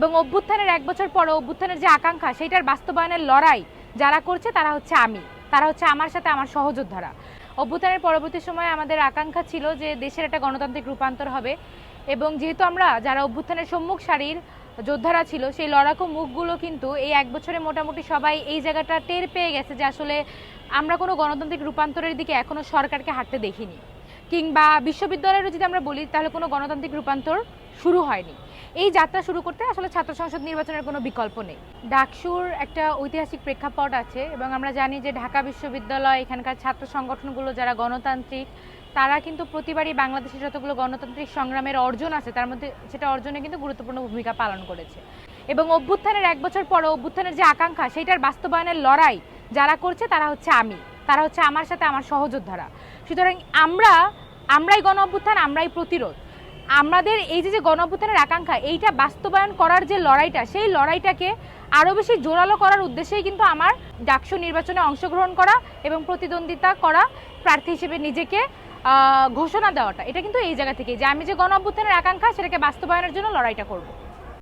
এবং অভ্যুত্থানের 1 বছর পরে অভ্যুত্থানের যে আকাঙ্ক্ষা সেটার বাস্তবায়নের লড়াই যারা করছে তারা হচ্ছে আমি, তারা হচ্ছে আমার সাথে আমার সহযোদ্ধারা। অভ্যুত্থানের পরবর্তী সময়ে আমাদের আকাঙ্ক্ষা ছিল যে দেশের একটা গণতান্ত্রিক রূপান্তর হবে, এবং যেহেতু আমরা যারা অভ্যুত্থানের সম্মুখ সারির যোদ্ধারা ছিল সেই লড়াকু মুখগুলো কিন্তু এই 1 বছরে মোটামুটি সবাই এই জায়গাটা টের পেয়ে গেছে যে আসলে আমরা কোনো গণতান্ত্রিক রূপান্তরের দিকে এখনো সরকারকে হাঁটতে দেখিনি, কিংবা বিশ্ববিদ্যালয়েরও যদি আমরা বলি তাহলে কোনো গণতান্ত্রিক রূপান্তর শুরু হয়নি। এই যাত্রা শুরু করতে আসলে ছাত্র সংসদ নির্বাচনের কোনো বিকল্প নেই। ডাকসুর একটা ঐতিহাসিক প্রেক্ষাপট আছে এবং আমরা জানি যে ঢাকা বিশ্ববিদ্যালয় এখানকার ছাত্র সংগঠনগুলো যারা গণতান্ত্রিক তারা কিন্তু প্রতিবারই বাংলাদেশের যতগুলো গণতান্ত্রিক সংগ্রামের অর্জন আছে তার মধ্যে সেটা অর্জনে কিন্তু গুরুত্বপূর্ণ ভূমিকা পালন করেছে। এবং অভ্যুত্থানের 1 বছর পরে অভ্যুত্থানের যে আকাঙ্ক্ষা সেটার বাস্তবায়নের লড়াই যারা করছে তারা হচ্ছে আমি, তারা হচ্ছে আমার সাথে আমার সহযোদ্ধারা। সুতরাং আমরাই গণ অভ্যুত্থান, আমরাই প্রতিরোধ। আমাদের এই যে গণ অভ্যুত্থানের আকাঙ্ক্ষা এইটা বাস্তবায়ন করার যে লড়াইটা সেই লড়াইটাকে আরও বেশি জোরালো করার উদ্দেশ্যেই কিন্তু আমার ডাকসু নির্বাচনে অংশগ্রহণ করা এবং প্রতিদ্বন্দ্বিতা করা, প্রার্থী হিসেবে নিজেকে ঘোষণা দেওয়াটা, এটা কিন্তু এই জায়গা থেকে যে আমি যে গণ অভ্যুত্থানের আকাঙ্ক্ষা সেটাকে বাস্তবায়নের জন্য লড়াইটা করব।